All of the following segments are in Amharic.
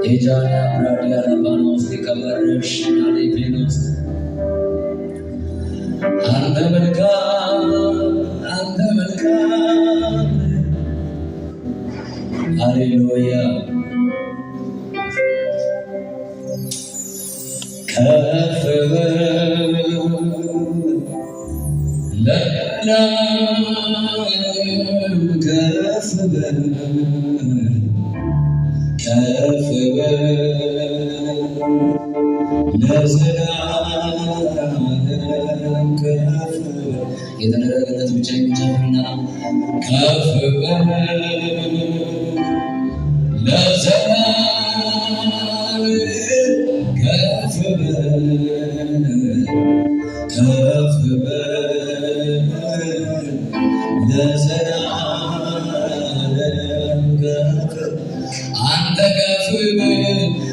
Ejana Bradia Rabanos de Cabarrush Nalipinos and the Melkan Hallelujah የተደረገለት ብቻ የሚጨፍርና ከፍ ለዘላለም ከፍ ለዘላለም አንተ ከፍ ከፍ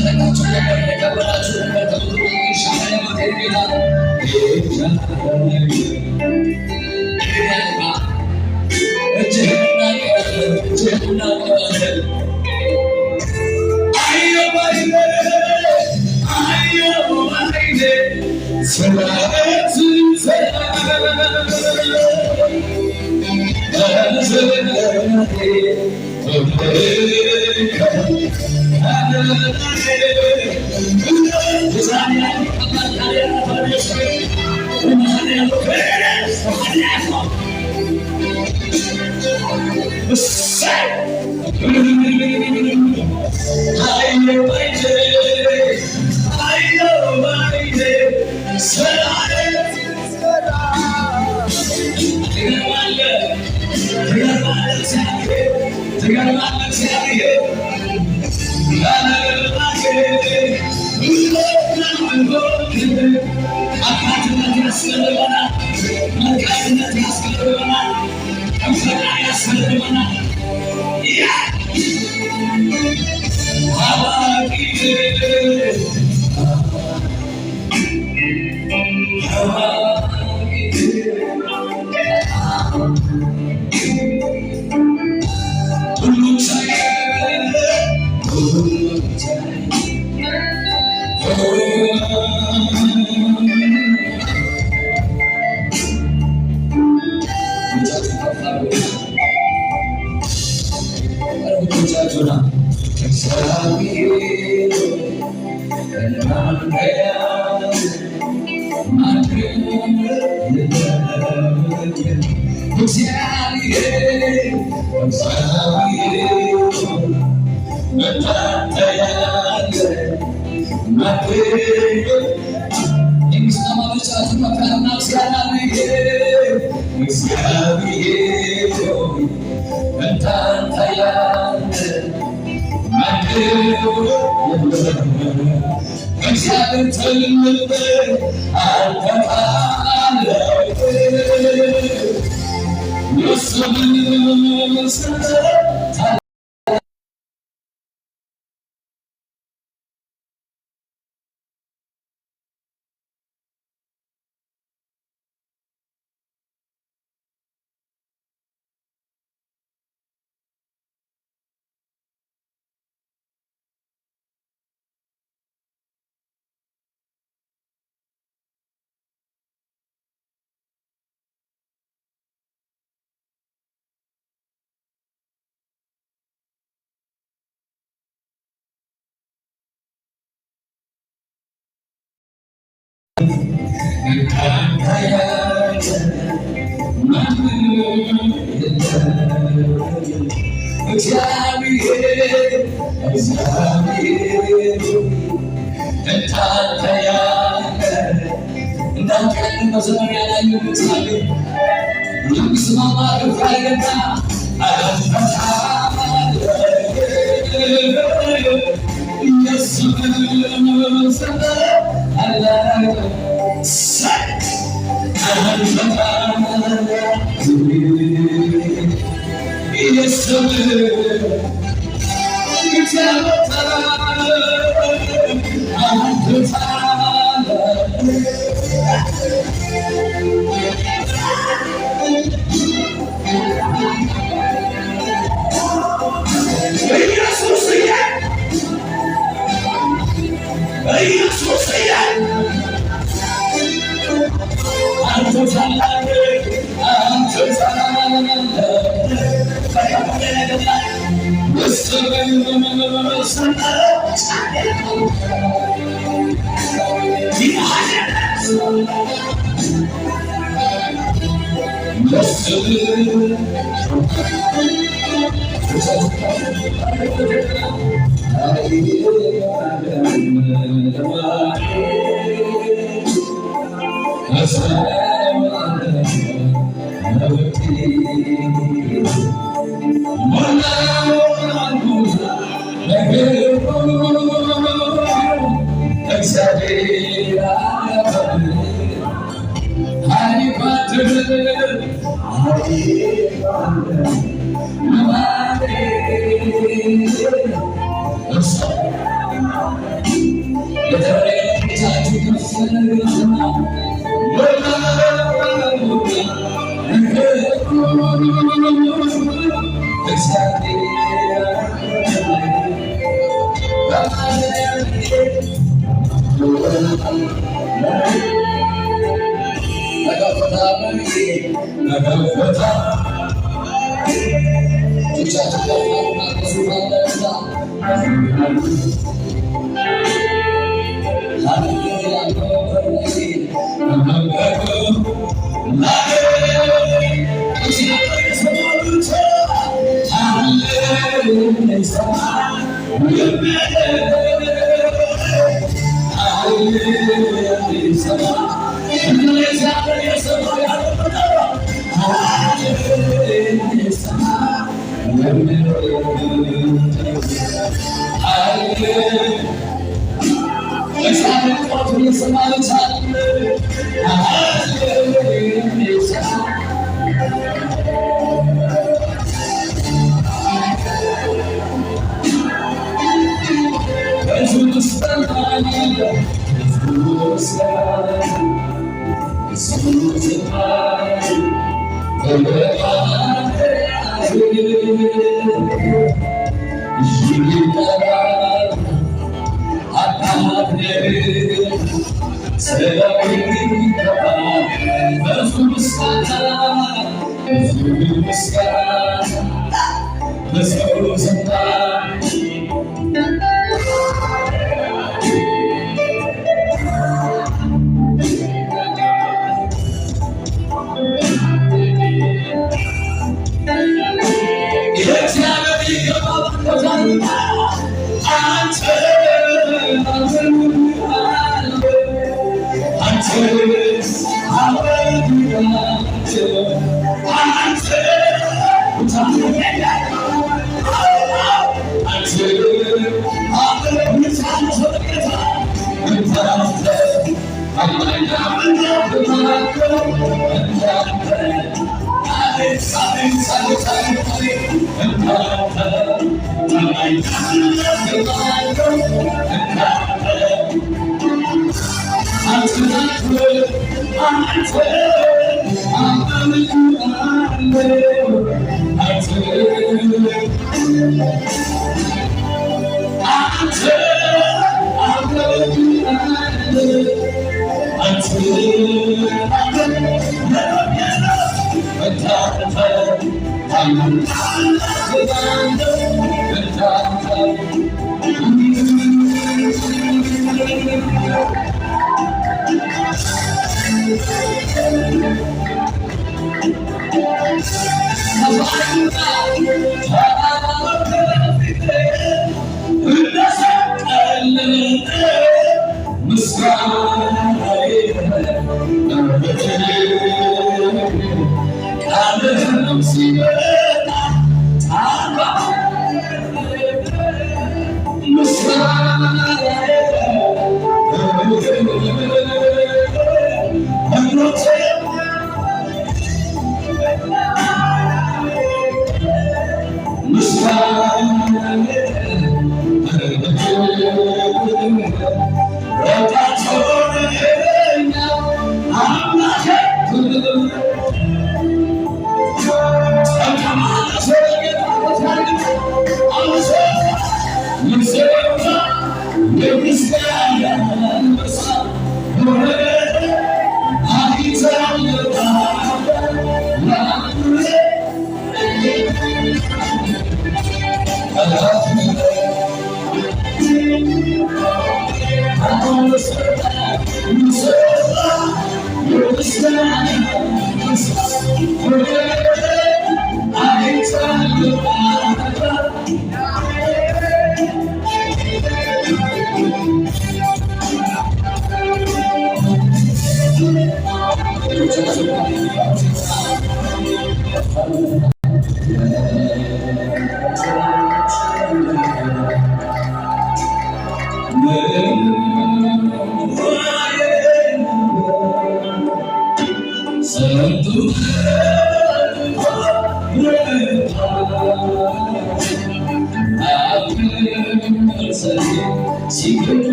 የሰጠቃችሁ ነገር የቀበላችሁ ነገር ተብሎ ሻለ ማቴሪያ እጅህና ቀበል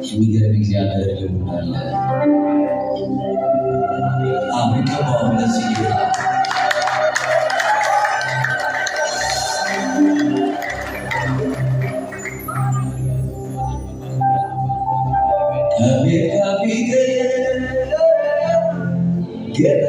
የሚገርም እግዚአብሔር ልቡናለ አብቀባው ለዚህ ጌታ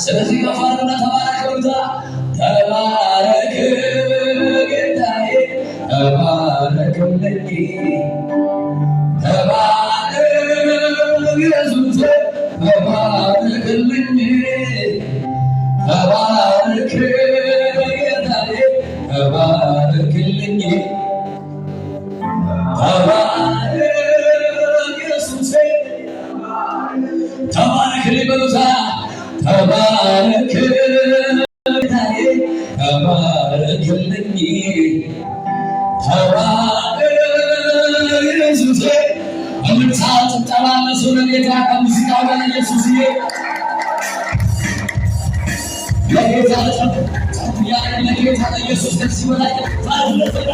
ስለዚህ ከፋርና ተባረክ ጌታዬ ተባረክልኝ ተባረክ ኢየሱስ ተባረክልኝ ተባረክ ጌታዬ ተባረክልኝ ተባረክ ኢየሱስ ተባረክልኝ በሉታ ተባረክ ጌታዬ ተባረክልኝ ተባረክ ኢየሱስ እምታውት ተባለሱ ለጌታ ከሙዚቃው ጋር ኢየሱስዬ ለጌታ ያ ለጌታ ኢየሱስ ከዚህ በላይ ታድለና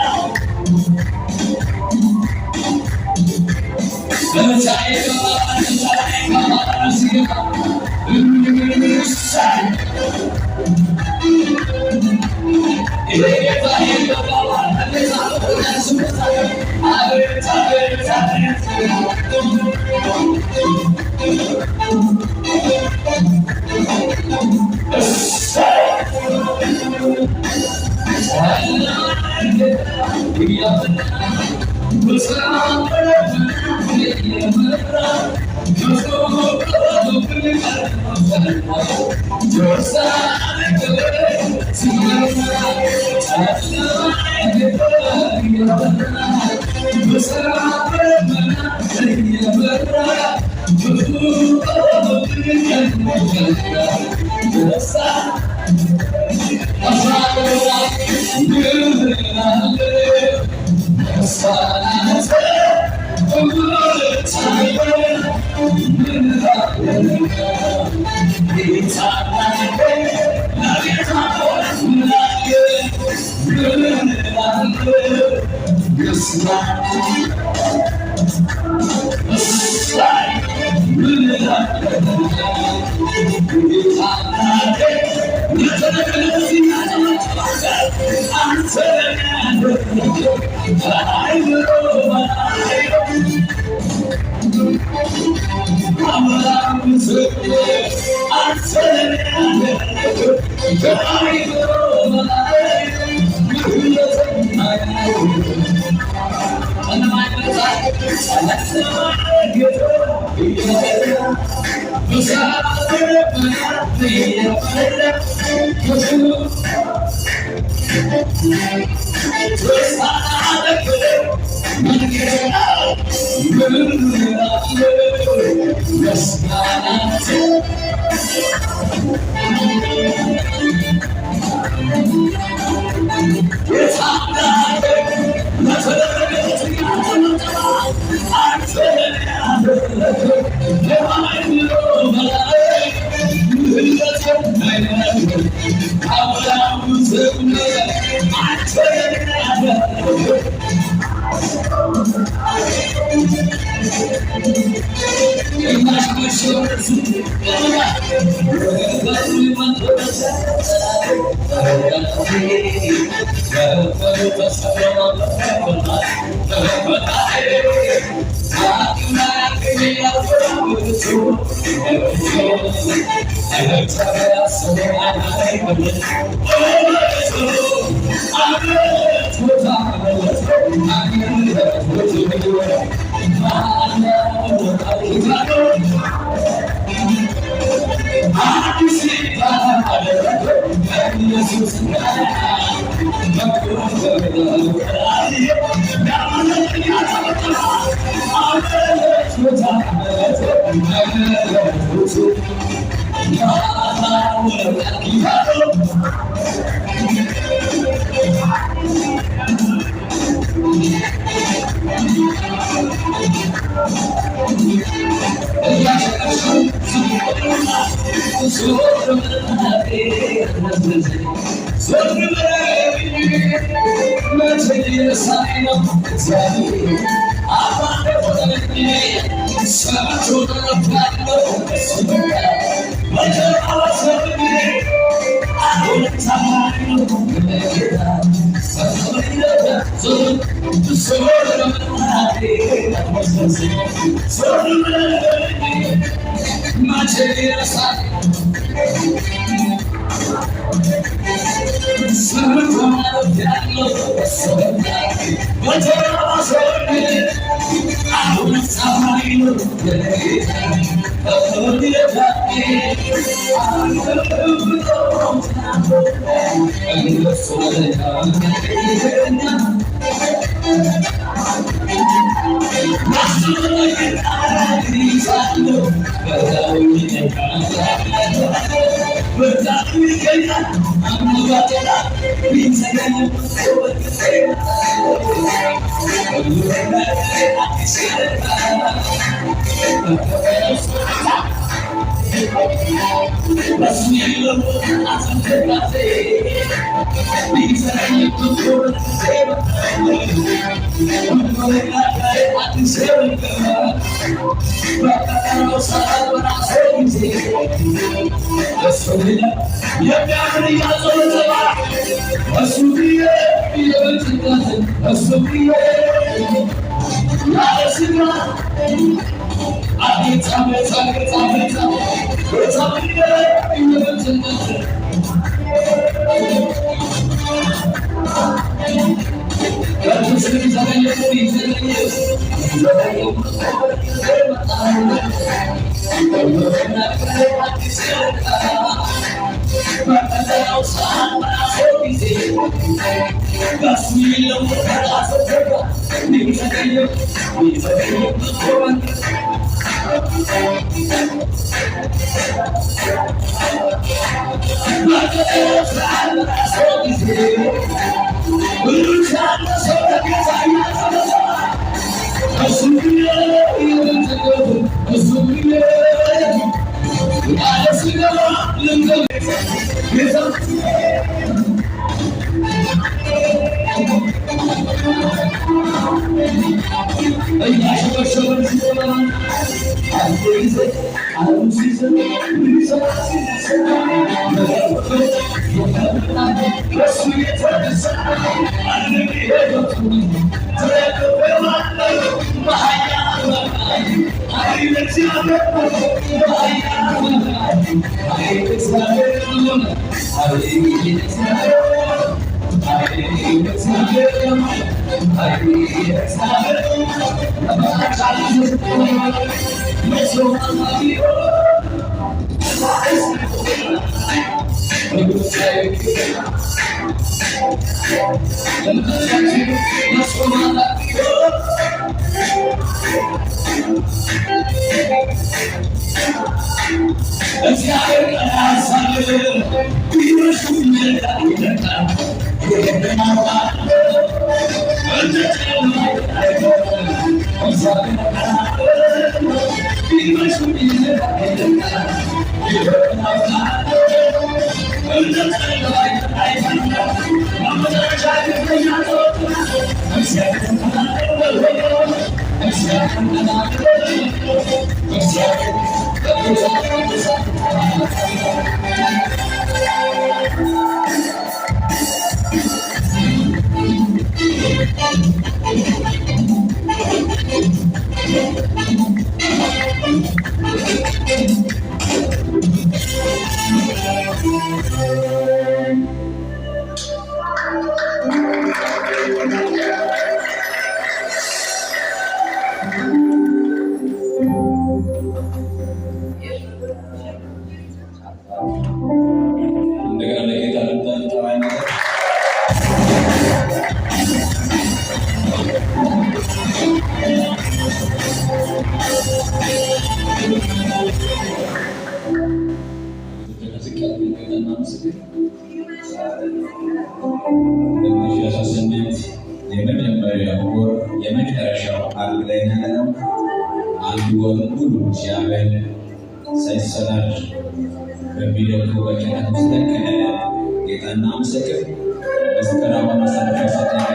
ለምሳሌ የመጨረሻው አንድ ላይ ነው። አንድ ወር ሙሉ ሲያበል ሳይሰላች በሚደርሱ በጭነት ውስጥ ጌታና ምስክር መስከረም ማሳለፍ ሰጠኝ።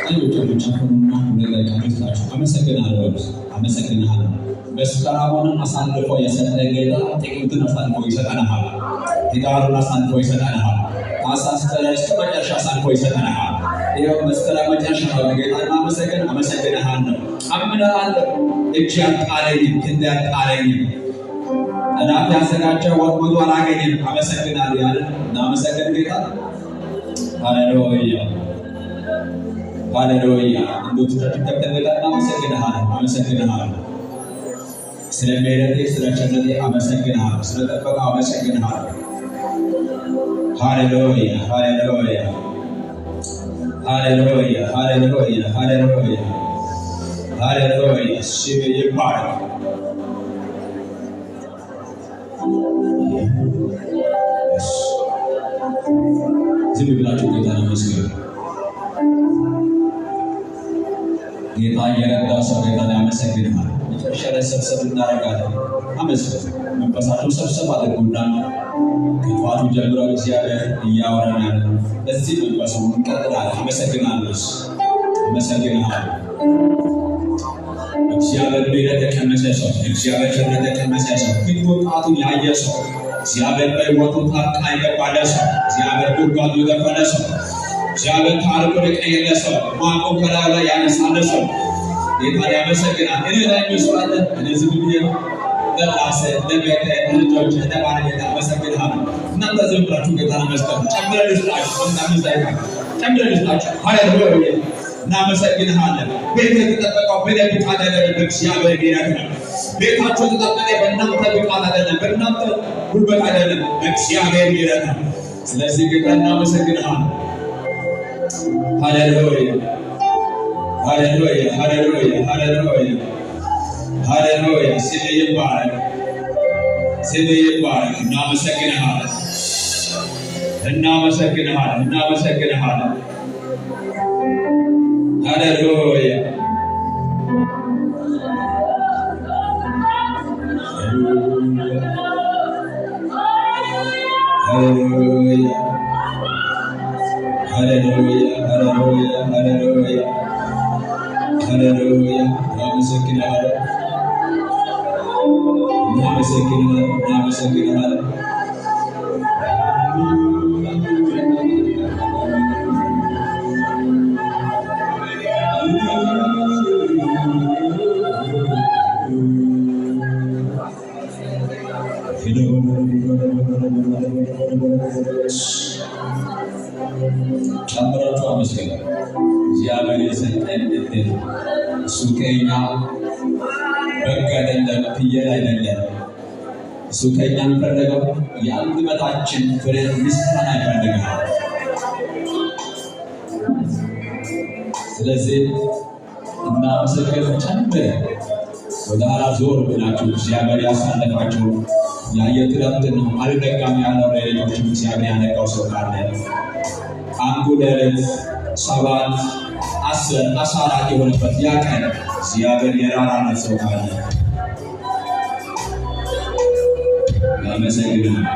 ሌሎቻችሁና ሁለታችሁ አመሰግናለሁ። መስከረምን አሳልፎ የሰጠ ጌታ ጥቅምትን አሳልፎ ይሰጠናል። ኅዳርን አሳልፎ ይሰጠናል። ታኅሳስን እስከ መጨረሻ አሳልፎ ይሰጠናል። ይኸው መስከረም መጨረሻ ነው። ጌታን አመሰግንሃለሁ። አምናለሁ። እጅ ያጣለኝም ክንድ ያጣለኝም ጠላት ያዘጋጀው ወጥመዱ አላገኘም። አመሰግናለሁ ያለ እናመሰግን ጌታ። ሃሌሉያ ሃሌሉያ። እንዶቻችን ተከተለና አመሰግንሃለሁ። ስለ ምሕረቴ ስለ ቸርነቴ አመሰግንሃለሁ። ስለ ጥበቃ አመሰግንሃለሁ። ሃሌሉያ ሃሌሉያ ሃሌሉያ ሃሌሉያ ሃሌሉያ ሃሌሉያ። ስምህ ይባረክ። ዝም ብላችሁ ጌታን አመስግኑ። ጌታ እየረዳ ሰው ጌታን ያመሰግናል። መጨረሻ ላይ ሰብሰብ እናደርጋለን። አመስግኑ። መንፈሳችሁ ሰብሰብ አድርጉና ከጠዋቱ ጀምሮ እግዚአብሔር እያወራናል። በዚህ መንፈሱ እንቀጥላለን። አመሰግናለሁ። እግዚአብሔር ምሕረት የቀመሰ ሰው፣ እግዚአብሔር ቸርነት የቀመሰ ሰው፣ ፊት ወጣቱን ያየ ሰው፣ እግዚአብሔር በሕይወቱ ጣልቃ የገባለ ሰው፣ እግዚአብሔር ጉድጓዱ የደፈነ ሰው፣ እግዚአብሔር ታሪኩን የቀየረ ሰው፣ ማቆ ከላዩ ላይ ያነሳለ ሰው ጌታን ያመሰግናል። እኔ ላይ መስዋዕት እኔ ዝም ብዬ ለራሴ ለቤቴ ልጆች ለባለቤት አመሰግናለሁ። እናንተ ዝም ብላችሁ ጌታን አመስግኑ። ጨምረን ልስጣችሁ። ሃሌሉያ እናመሰግንሃለን። ቤት የተጠበቀው በእኔ ብቃት አይደለም፣ በእግዚአብሔር ምሕረት ነው። ቤታችሁ የተጠበቀ በእናንተ ብቃት አይደለም፣ በእናንተ ጉልበት አይደለም፣ በእግዚአብሔር ምሕረት ነው። ስለዚህ ጌታ እናመሰግንሃለን። ሃሌሉያ ሃሌሉያ ሃሌሉያ ሃሌሉያ ሃሌሉያ። ስምህ ይባረክ፣ ስምህ ይባረክ። እናመሰግንሃለን። ሃሌሉያ ሃሌሉያ ሃሌሉያ ሃሌሉያ ሃሌሉያ ሃሌሉያ። እናመሰግንሃለን። ጨምራችሁ አመስግኑ። እግዚአብሔር የሰጠን እድል እሱ ከእኛ በግ አይደለም፣ ፍየል አይደለም። እሱ ከእኛ የሚፈልገው የአንደበታችን ፍሬ ምስጋና ይፈልጋል። ስለዚህ እናመሰግን። ጨምረን ወደ ኋላ ዞር ብላችሁ እግዚአብሔር ያሳለፋችሁ የትናንትን አልደጋም ያለው ለሌሎችም እግዚአብሔር ያነቃው ሰው ካለ አንዱ ሌሊት 7፣ 10፣ 14 የሆነበት ያ ቀን እግዚአብሔር የራራነት ሰው ካለ አመሰግናለሁ።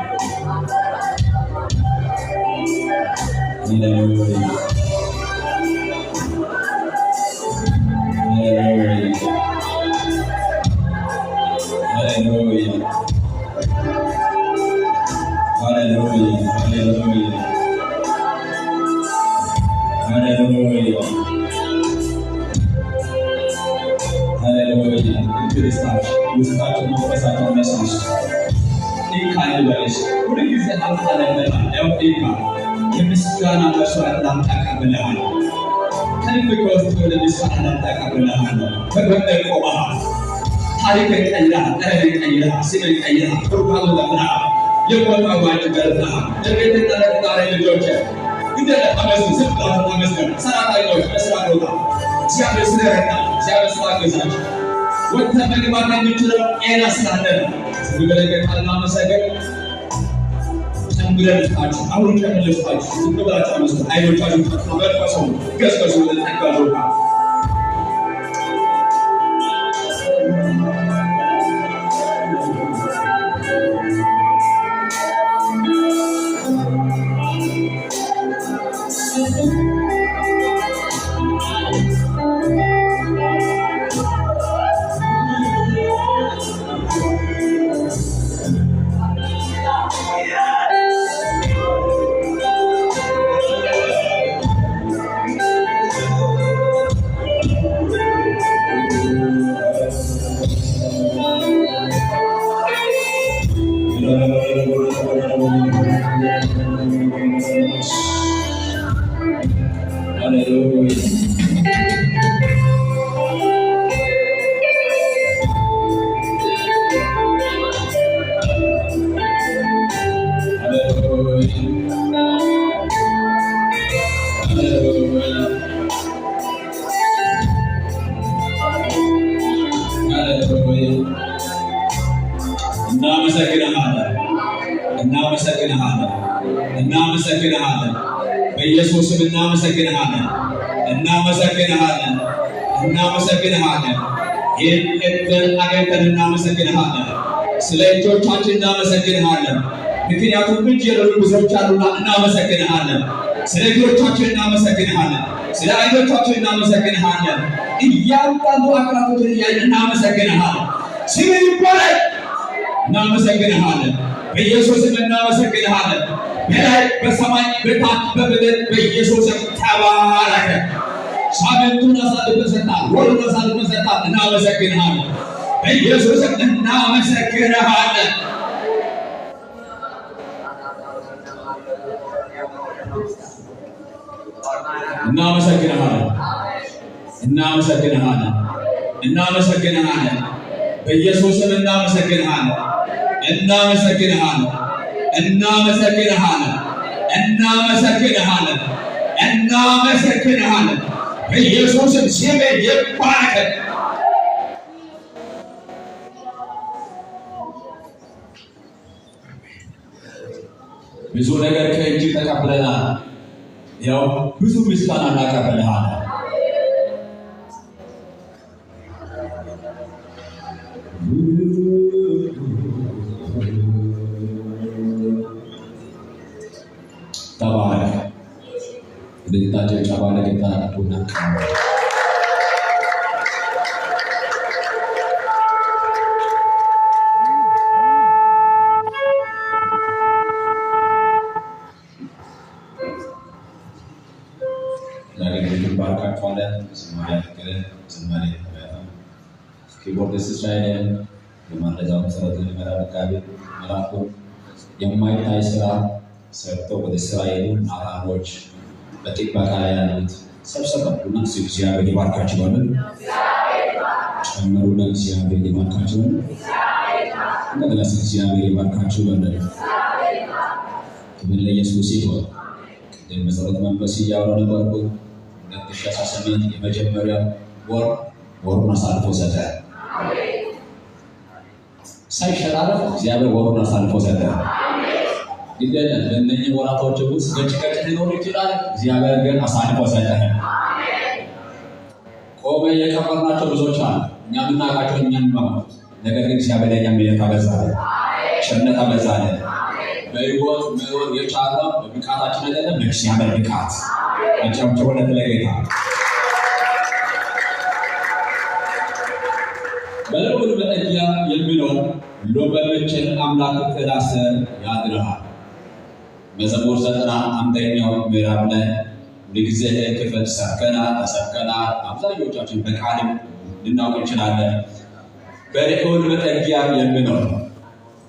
ሃሌሉያ ውስጣቸው መንፈሳቸው መስማት ይካል በለሽ ሁሉ ጊዜ አልታለበላ ያውዲካ የምስጋና መስዋዕት ላምጣቀብልሃል ከልብ ከውስጥ ወደ ምስጋና ላምጣቀብልሃል በጎንደር ቆመሃል ታሪክን ቀይረሃል ጠረንን ቀይረሃል ስምን ቀይረሃል ቁርባኑ ዘፍነሃል የሞት አዋጅ ገርተሃል ለቤትና ለትዳሬ ልጆች እንደ አመስግን ስብጣት አመስግን ሰራተኞች በስራ ቦታ እግዚአብሔር ስለረዳ እግዚአብሔር ስላገዛቸው ወጥተህ መግባት የምችለው ጤና ስላለ ስለበለገታና መሰገድ ጨምረልታችሁ አሁን ጨምረልታችሁ ዝም ብላችሁ አመስግኑ። አይኖቻችሁ ተመልከቱ ገስገሱ ለተቀበሉካ እናመሰግንሃለን በኢየሱስ ስም እናመሰግንሃለን ይህን ዕድል አግኝተን እናመሰግንሃለን ስለ እጆቻችን እናመሰግንሃለን ምክንያቱም እጅ የሌሉ ብዙዎች አሉና እናመሰግንሃለን ስለ እጆቻችን እናመሰግንሃለን ስለ ዓይኖቻችን እናመሰግንሃለን እያንዳንዱ አካላቶችን እያየን እናመሰግንሃለን ስምህ ይባረክ እናመሰግንሃለን በኢየሱስ ስም እናመሰግንሃለን በላይ በሰማይ በታች በምድር በኢየሱስ ስም ተባረክ ሳምንቱን አሳልፈህ ሰጥተሃል ወሩን አሳልፈህ ሰጥተሃል እናመሰግንሃለን በኢየሱስ ስም እናመሰግንሃለን እናመሰግንሃለን በኢየሱስ ስም እናመሰግንሃለን በኢየሱስ ስም ስምህ ይባረክ ብዙ ነገር ከእጅ ተቀብለናል ያው ብዙ ምስጋና እናቀርብልሃለን ተባረክ ለጌታችን ጫባለ ጌታ አጥቶና ኪቦርድ እስራኤል የማለዳው መሰረት ለመራቃቢ መራቁ የማይታይ ስራ ሰርተው ወደ እስራኤል አራሮች በጥበቃ ላይ ያሉት ሰብሰባሉና እግዚአብሔር ይባርካችሁ ባለን ጨምሩና እግዚአብሔር ይባርካችሁ እንደገና እግዚአብሔር ይባርካችሁ ባለን ክብር ለኢየሱስ ይሁን። መሰረት መንፈስ ያወራ ነበርኩ 2018 የመጀመሪያ ወሩን አሳልፎ ሰጠ። ሳይሸራረፍ እግዚአብሔር ወሩን አሳልፎ ሰጠ። ይደለ በእነኚህ ወራቶች ውስጥ ገጭ ሊኖር ይችላል። እግዚአብሔር ግን አሳልፎ ሰጠ። ቆመ የቀበርናቸው ብዙዎች አሉ። እኛ የምናውቃቸው እኛን ማለት ነገር ግን እግዚአብሔር ለኛ ምሕረት አበዛለ። ቸርነት አበዛለን። በሕይወት መኖር የቻልነው በብቃታችን አይደለም፣ በእግዚአብሔር ብቃት። አጨብጭቡለት ለጌታ። በልዑል መጠጊያ የሚኖር ሁሉን በሚችል አምላክ ጥላ ስር ያድራል። መዝሙር 91ኛው ምዕራፍ ላይ ሁልጊዜ ክፍል ተሰብከናል። አብዛኞቻችን በቃልም ልናውቅ እንችላለን። በልዑል መጠጊያ የሚኖር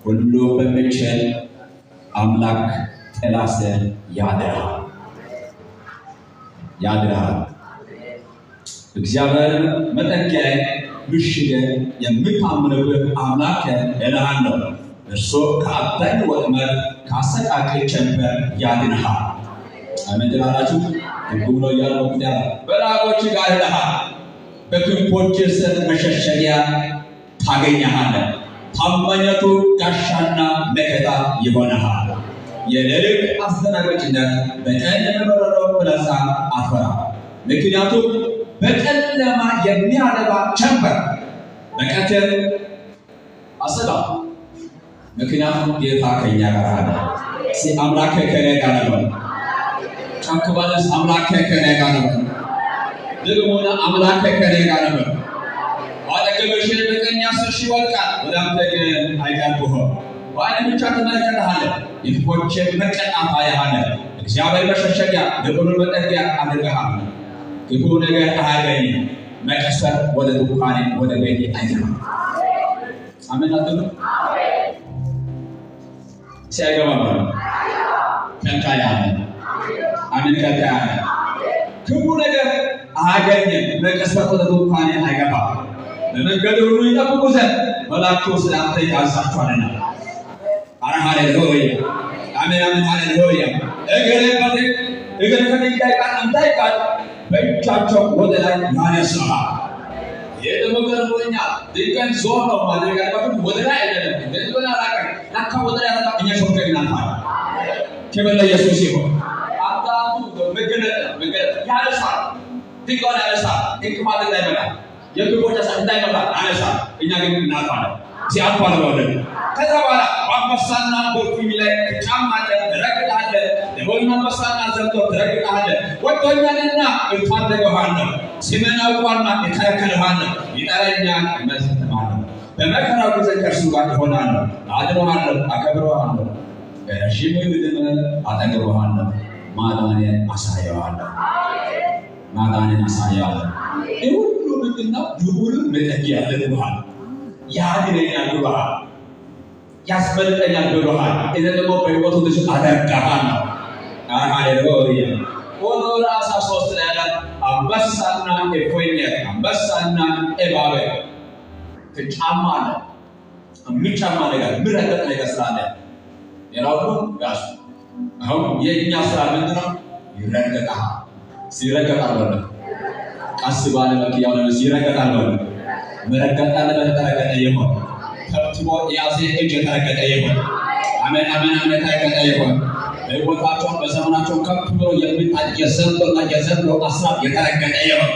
ሁሉን በሚችል አምላክ ጥላ ስር ያድራል። እግዚአብሔር መጠጊያ ምሽግ የምታምንበት አምላክ እልሃለሁ። እርሱ ከአዳኝ ወጥመድ ከአሰቃቂ ቸንበር ያድንሃል። አሜን ትላላችሁ። ትርጉም ነው ያለው እግዚአብሔር በላቦች ጋር ይልሃል፣ በክንፎች ስር መሸሸጊያ ታገኘሃለህ። ታማኝነቱ ጋሻና መከታ ይሆንሃል። የሌሊት አስደናጋጭነት በቀን የሚበረረው ፍላጻ አትፈራም። ምክንያቱም በጨለማ የሚያለባ ቸንበር በቀትር አሰጋም። ምክንያቱም ጌታ ከእኛ ጋር አለ። አምላኬ ከእኔ ጋር ነው። ጫክ ባለስ አምላኬ ከእኔ ጋር ነው። ደግሞ አምላኬ ከእኔ ጋር ነው። አጠገብሽ በቀኝ 10 ሺህ ይወድቃል፣ ወደ አንተ ግን አይቀርቡህም። በዓይንህ ብቻ ትመለከትሃለህ፣ የክንፎችህ መቀጣት ታያለህ። እግዚአብሔር መሸሸጊያ ልዑል መጠጊያ አድርገሃል። ክፉ ነገር አያገኝም። መቅሰፍት ወደ ድንኳኔ ወደ ቤቴ አይገባም። አሜን አትሉ? ሲያገባም ከልካይ አለ። አሜን ከልካይ አለ። ክፉ ነገር አያገኝም። መቅሰፍት ወደ ድንኳኔ አይገባም። በመንገድ ሁሉ ይጠብቁ ዘንድ መላእክቱ ስለ አንተ ያዛቸዋልና። አረ ሃሌሉያ! አሜን አሜን ሃሌሉያ! እግር ከድንጋይ ጋር እንዳይጋጭ በእጃቸው ወደ ላይ ያነሳሃል። ይህ ደግሞ ገርሞኛል። ድንጋይ ዞር ነው ማድረግ ያለባችሁ፣ ወደ ላይ አይደለም። እንደዚህ በላ ላቀ ላካ ወደ ላይ ያነሳ እኛ ሾልከን እናልፋል። ክብር ለኢየሱስ ይሁን። አንዳንዱ መገለጥ ያነሳል፣ ድንጋይ ያነሳል፣ እንቅፋት እንዳይመጣ የግቦች እንዳይመጣ ያነሳል። እኛ ግን እናልፋለን። ሲያልፋል ወደ ከዛ በኋላ አንበሳና በፊም ላይ ጫማለህ ረግጣለህ። ለሆነ አንበሳና ዘንዶ ረግጣለህ። ወጥቶኛልና እታደገዋለሁ፣ ስሜን አውቋልና እከለክልሃለሁ፣ ይጠራኛል እመልስለታለሁ። በመከራው ጊዜ ከእርሱ ጋር እሆናለሁ፣ አድነዋለሁ፣ አከብረዋለሁ፣ በረዥም ዕድሜ አጠግበዋለሁ፣ ማዳኔን አሳየዋለሁ። ይህ ሁሉ ምንድን ነው? ልዑል መጠጊያ ያድርግሃል፣ ያድነኛል ብሎሃል፣ ያስበልጠኛል ብሎሃል። እኔ ደግሞ በሕይወቱ ልጅ አደርግሃለሁ። ሃሌሉያ! ሆኖ 13 ላይ ያለ አንበሳና እፉኝት አንበሳና እባብ ጫማ አለ። የሚጫማ ነገር ምረገጥ ነገር ስላለ የራሱ ጋሽ አሁን የእኛ ስራ ምንድን ነው? ይረገጣል። ሲረገጣል በለ ቀስ ባለ መኪያው ነው ሲረገጣል በለ መረገጣል በተረገጠ ይሆን ከብትሞ ያዘ እጅ የተረገጠ ይሆን። አሜን አሜን አሜን የተረገጠ ይሆን። በሕይወታቸው በዘመናቸው ከፍ ብሎ የሚታጭ የዘንዶና የዘንዶ አስራት የተረገጠ ይሆን።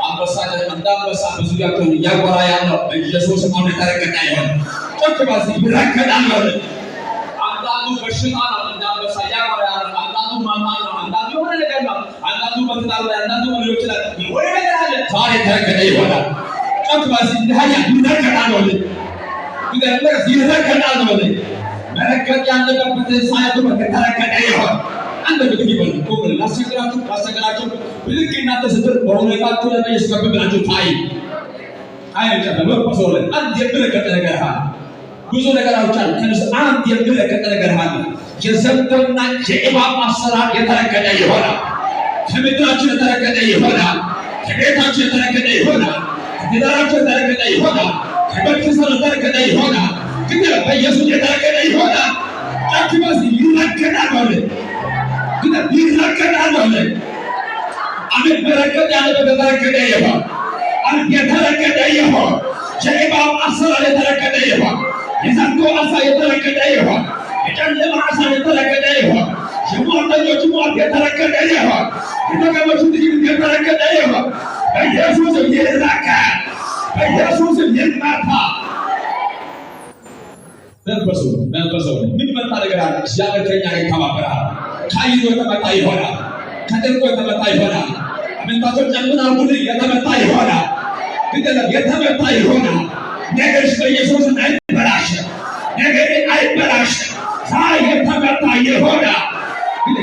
አንበሳ እንዳንበሳ በዙሪያቸው እያጎራ ያለው በኢየሱስ ስም የተረገጠ ይሆን። ጮክ ባዚ ይረገጣል በለ አንዳንዱ በሽታ ነው እንዳንበሳ እያጎራ ያለው፣ አንዳንዱ ማማን ነው፣ አንዳንዱ የሆነ ነገር ነው፣ አንዳንዱ በትዳር ላይ፣ አንዳንዱ ሌሎች ላይ ወይ ነገር አለ። ዛሬ የተረገጠ ይሆናል። ጮክ ባዚ እንደሃያ ይረገጣል በለ ይረገጣል በለ መረገጥ ያለበት ሳይቱ በተረገጠ ይሆን። አንድ ነገር ይበል ቆም ላስቸግራችሁ ልክ እናንተ ስትል በሁኔታችሁ ላይ ያስከብብላችሁ ታይ አይጨበበ በሶለ አንድ የምረገጥ ነገር አለ። ብዙ ነገሮች አሉ። ከነሱ አንድ የምረገጥ ነገር አለ። የዘንዶና የእባብ አሰራር የተረገጠ ይሆናል። ከምድራችሁ የተረገጠ ይሆናል። ከቤታችሁ የተረገጠ ይሆናል። ከትዳራችሁ የተረገጠ ይሆናል። ከቤተሰብ የተረገጠ ይሆናል። ግን በኢየሱስ የተረገጠ ይሆናል። አክባስ ይረገጣል ማለት ግን ይረገጣል ማለት አሜን። መረገጥ ያለበት የተረገጠ ይሆን። አሜን። የተረገጠ ይሆን። የእባብ አሰራር የተረገጠ ይሆን። የዘንዶ አሰራር የተረገጠ ይሆን። የጨለማ አሰራር የተረገጠ ይሆን። የሟርተኞች ሟርት የተረገጠ ይሆን። የተገመቹ ድግምት የተረገጠ ይሆን። በኢየሱስ ይረገጥ፣ በኢየሱስ ይመታ። መንፈሱ ምን መጣ ነገር አለ እግዚአብሔር ከኛ ጋር ይተባበራል ካይዞ የተመታ ይሆናል ከደርቆ የተመታ ይሆናል አመንታቸው ጨምና አርጉልኝ የተመታ ይሆናል ግደለም የተመታ ይሆናል ነገርሽ በኢየሱስ አይበላሽ ነገር አይበላሽ ሳይ የተመታ ይሆናል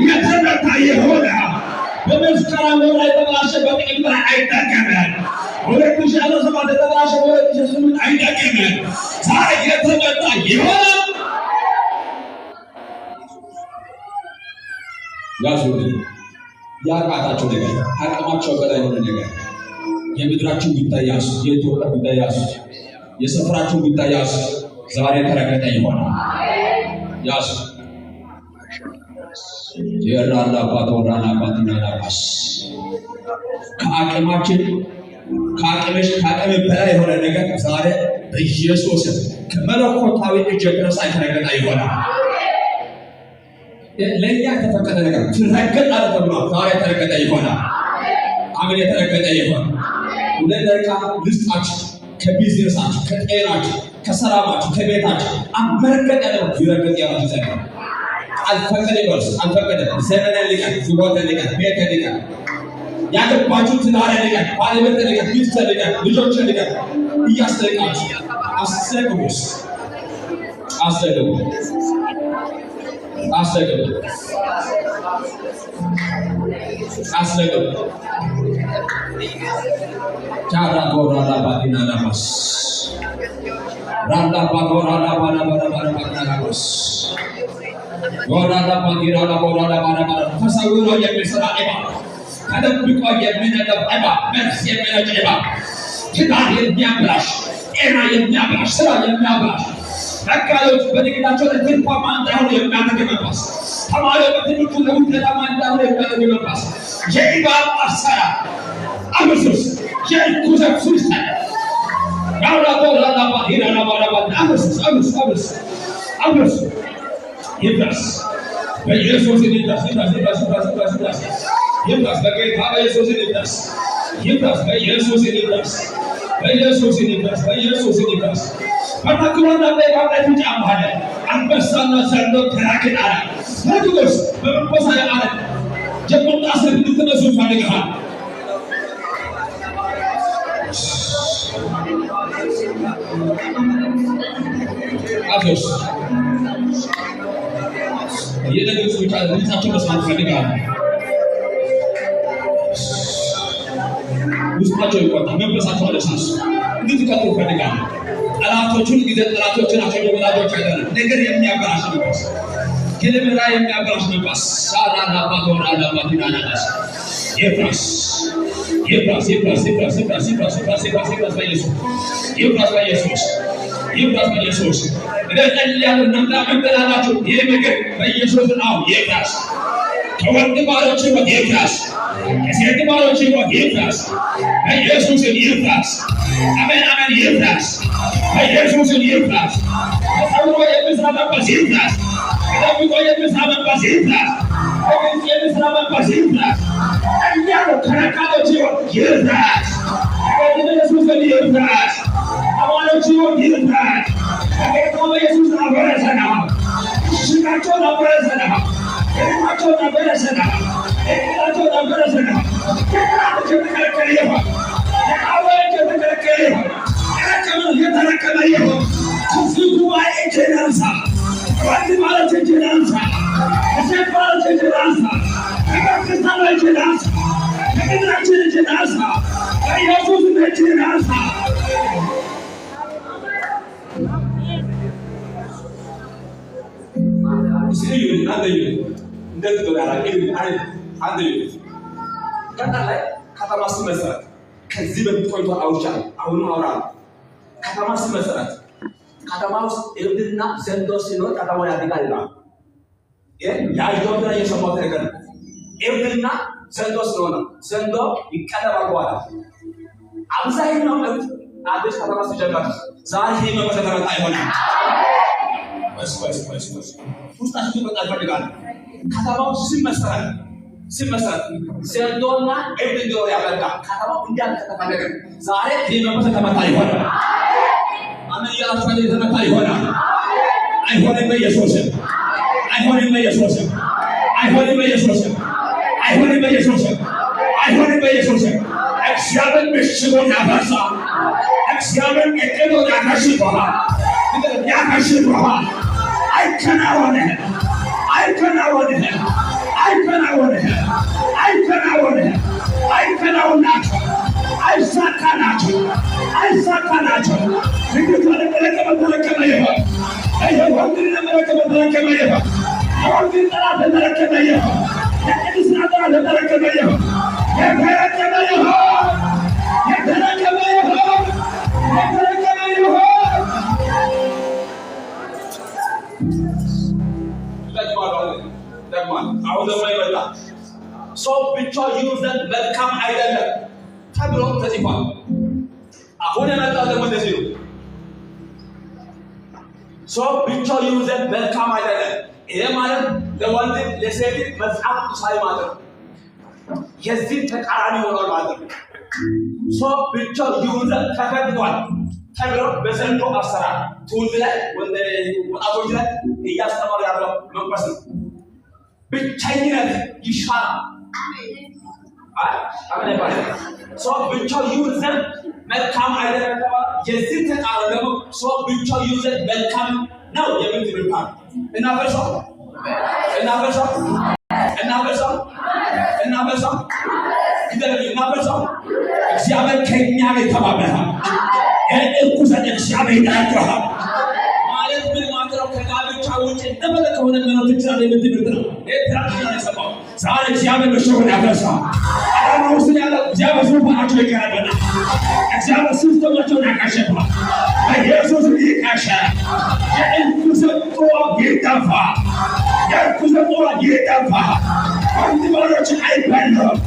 የተመታ ይሆናል በመስከረም ላይ ተበላሸ በጥቅምት ላይ አይጠቀምም ሁለት ሺህ አስራ ሰባት ተበላሸ ሁለት ሺህ ስምንት አይጠቀምም ሳይ የተመታ ይሆናል ያዙት ያቃታቸው ነገር አቅማቸው በላይ የሆነ ነገር የምድራችሁ ጉዳይ ያዙ የኢትዮጵያ ጉዳይ ያዙ የሰፈራችሁ ጉዳይ ያዙ ዛሬ ተረጋግጠ ይሆናል ያዙ የራላ ባቶራና ባቲና ራስ ከአቅማችን ከአቅምሽ ከአቅም በላይ የሆነ ነገር ዛሬ በኢየሱስ ከመለኮታዊ እጅ የተነሳ ተረጋግጠ ይሆናል ለኛ ተፈቀደ ነገር ትረገጥ አለ ተብሎ ዛሬ ተረገጠ ይሆናል አሜን የተረገጠ ይሆናል ወለደካ ልስጣችሁ ከቢዝነሳችሁ ከጤናችሁ ከሰላማችሁ ከቤታችሁ አመረገጠ ነው ይረገጥ ያለው ዘመን አልፈቀደ ይወርስ አልፈቀደ ዘመን ለካ ዝቦት ለካ ቤት ለካ ያገባችሁ ትዳር ለካ ባለቤት ለካ ሚስት ለካ ልጆች ለካ እያስጠቃችሁ አሰቀውስ አሰቀው cara gorada batina namas randa bagorada bara batina namas gorada bagira bara tasawuro የምሰራ እባ ተደብቆ የሚነደብ እባ መልስ የሚነጭ እባ ትዳር የሚያበላሽ ጤና የሚያበላሽ ስራ የሚያበላሽ ነጋዴዎች በንግዳቸው ለትርፋማ እንዳይሆኑ የሚያደርግ መንፈስ ተማሪዎች በትምህርቱ ለውጤታማ እንዳይሆኑ የሚያደርግ መንፈስ የኢባብ አሰራር አመሱስ የርኩሰት ስልጣን ያውራቶራላባ ሂራላባራባ አመሱስ ይድረስ በኢየሱስ ይድረስ ይድረስ በጌታ በኢየሱስ ይድረስ በኢየሱስ ይድረስ ፈታክሮና በባንዳይ ጫማለ አንበሳና ዘንዶ ተራክናለ ለዱስ በመንፈሳዊ ዓለም ጀምጣስ እንድትነሱ ፈልገሃል አቶስ የለግስ ብቻ ልታቸው መስማት ፈልገሃል ውስጣቸው ይቆጣ መንፈሳቸው አለሳስ እንድትቀጥሉ ፈልገሃል ጠላቶቹን ጊዜ ጠላቶችን አቸው ወላጆች አይደለም ነገር የሚያበላሽ መንፈስ ከለበላ የሚያበላሽ መንፈስ ሳራና ባቶራና ባቲናናስ ይፍረስ በኢየሱስ ለጠላሉ ነምላ መንገላላችሁ ይሄ ነገር በኢየሱስ ነው ይፍረስ ከወንድ ባሮች ይፍረስ ከሴት ባሮች ይፍረስ በኢየሱስ ይፍረስ አሜን አሜን ይፍረስ በኢየሱስ ይፍረስ ተሰውሮ የሚሰራበት ይፍረስ ተደብቆ የሚሰራበት ይፍረስ በግልጽ የሚሰራበት ይፍረስ እያሉ ከረካቶች ይፍረስ በኢየሱስ ይፍረስ አማኖች ይፍረስ በጌታ በኢየሱስ አበረሰና ሽጋቸውን አበረሰና የማቸውን አበረሰና የቅላቸውን አበረሰና የቅላቶች የተከለከለ ይሆን የአወች የተከለከለ ይሆን የተረከመ ይሆን ከዚህ ጉባኤ እጅን አንሳ ወንድ ማለት እጅን አንሳ ከሴት ማለት እጅን አንሳ ከክርስቲያኖ እጅን አንሳ ከምድራችን እጅን አንሳ ከኢየሱስ እጅን አንሳ ሲዩን አንደዩ እንደዚህ ዶላር አንደዩ ከታላይ ከተማ ሲመሰረት ከዚህ በፊት ቆይቶ አውርቻለሁ አሁን አውራለሁ ከተማ ሲመሰረት ከተማ ውስጥ እብድና ዘንዶ ሲኖር ከተማ ያድጋል ይላል ያይዶና የሰማው ነገር እብድና ዘንዶ ስለሆነ ዘንዶ ይቀለባል በኋላ አብዛኛው እብድ አዲስ ከተማ ሲጀምር ዛሬ መመሰረት አይሆንም ውስጣችሁ በጣም ፈልጋል ከተማው ሲመሰረት ዘንዶና እብድ እንዲሆን ያበቃ ከተማው እንዲያልተፈለገ ዛሬ ይህ መንፈስ ተመታ ይሆናል አሜን ያላችሁ የተመታ ይሆናል አይሆንም በኢየሱስ ስም አይሆንም በኢየሱስ ስም አይሆንም በኢየሱስ ስም አይሆንም በኢየሱስ ስም አይሆንም በኢየሱስ ስም እግዚአብሔር ምሽጉን ያፈርሳል እግዚአብሔር እቅዱን ያከሽፈዋል ያከሽፈዋል አይከናወንህም አይከናወንህም አይከናወንህም አይከናወንህም አይከናወናቸው አይሳካናቸው አይሳካናቸው ንግድ ለመለከመ ተለከመ ይሆን ወንድን ለመለከመ ተለከመ ይሆን ወንድን ጠላት ለመለከመ ይሆን የቅዱስ ናጠራ ለመለከመ ይሆን የተረከመ ይሆን የተረከመ ይሆን የተረከመ ይሆን ደግሟል አሁን ደግሞ ይመጣል ሰው ብቻ ይውዘን መልካም አይደለም ተብሎ ተጽፏል አሁን የመጣው ደግሞ እንደዚህ ነው ሰው ብቻ ይውዘን መልካም አይደለም ይሄ ማለት ለወንድ ለሴት መጽሐፍ ቅዱሳዊ ማለት ነው የዚህ ተቃራኒ ሆኗል ማለት ነው ሰው ብቻ ይውዘን ተፈቅዷል ተብሎ በዘንዶ አሰራር ትውልድ ላይ ወጣቶች ላይ እያስተማሩ ያለው መንፈስ ነው ብቸኝነት ይሻላል አሜን ባለ ሰው ብቻው ይውዘን መልካም አይደለም የዚህ ተቃራኒ ደግሞ ሰው ብቻው ይውዘን መልካም ነው የምትልታ እናበርሳው እግዚአብሔር ከኛ ጋር ተባበራል እርኩሰት እግዚአብሔር ይጠራል ማለት ምን ማለት ነው ከጋብቻ ውጭ እንደመለከሆነ ነው ትችላለ የምትምርት ነው ትራክሽን ያሰባው ዛሬ እግዚአብሔር በሽሆን ያፈርሳል አዳማ ውስጥ ያለው እግዚአብሔር ዙፋናቸው ይቀርበናል እግዚአብሔር ሲስተማቸውን ያካሸፋል በኢየሱስ ይካሸ የእርኩሰት ጦር ይጠፋ የእርኩሰት ጦር ይጠፋ ወንድ ባሮች አይበሉም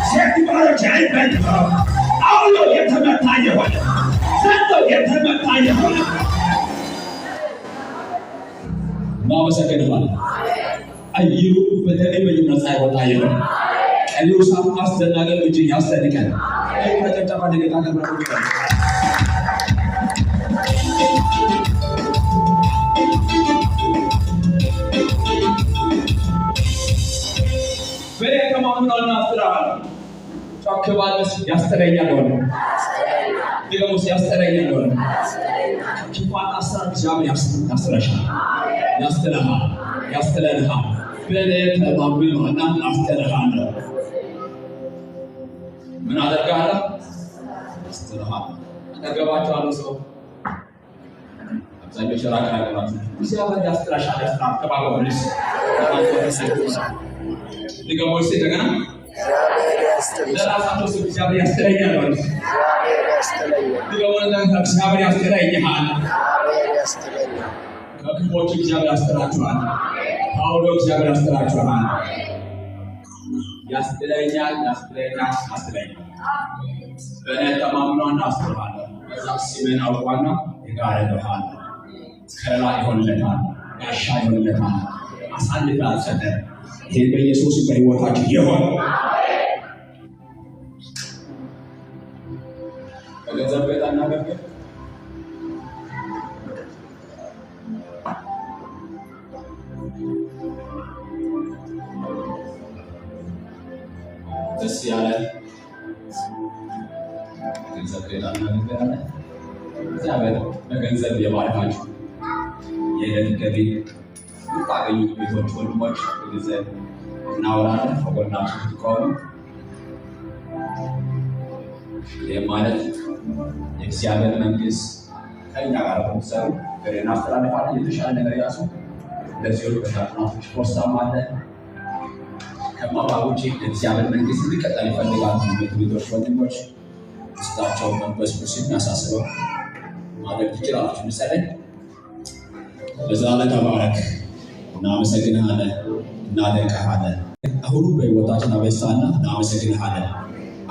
ሴት ባሮች አይበሉም አውሎ የተመታ የሆነ ዘንዶ የተመታ የሆነ ማመሰግናለሁ አይዩ በተለይ በመጻ ይወጣ የሆነ ቀሉሳም አስተናገር እንጂ ያስተንቀን ከተጨባ ደቂቃ ከብራሩ በሬ ከማምናውና አስተራሃለ ጫከባለስ ያስተረኛል ሆነ ደሞስ ያስተረኛል ሆነ ኪፋታ አስተራክ ጃም ያስተራሻል ያስተላልሃ በሬ ከማምናውና አስተራሃለ ምን አደርጋለሁ አስተራሃለ አጠገባቸው ሰው አብዛኞቹ ራቅ ያገባችሁ እግዚአብሔር ያስተራሻል ተባባሉስ ሊገሞስ እንደገና ለራሳቸው ሰው እግዚአብሔር ያስተረኛል ማለት እግዚአብሔር ያስተረኛል ከክፎች እግዚአብሔር ያስተራችኋል ፓውሎ እግዚአብሔር ያስተራችኋል ያስተረኛል በእኔ ተማምኖና አስተዋለሁ በዛ ሲመን አውቋና ይጋረደዋል ከላ ይሆንለታል ጋሻ ይሆንለታል አሳልፈ አልሰጠም ይሄ በኢየሱስ በሕይወታችሁ ይሆን በገንዘብ ቤታና ገንዘብ ደስ ያለ ገንዘብ ቤታና ገንዘብ እግዚአብሔር በገንዘብ የባረካችሁ የዕለት ገቢ ታገኙ ቤቶች ወንድሞች ጊዜ እናወራለን ከጎናችሁ ከሆኑ ይህ ማለት የእግዚአብሔር መንግስት ከኛ ጋር ሰሩ ገሬና አስተላልፋለ የተሻለ ነገር ያሱ እንደዚሁ በታጥናቶች ፖስታም አለ ከማባቦች የእግዚአብሔር መንግስት እንዲቀጠል ይፈልጋሉ ቤቶች ወንድሞች ስታቸው መንፈስ ቅዱስ የሚያሳስበው ማድረግ ትችላላችሁ ምሳሌ በዛለ ተባረክ እናመሰግንሃለን እናደንቅሃለን አሁኑ በሕይወታችን አበሳና እናመሰግንሃለን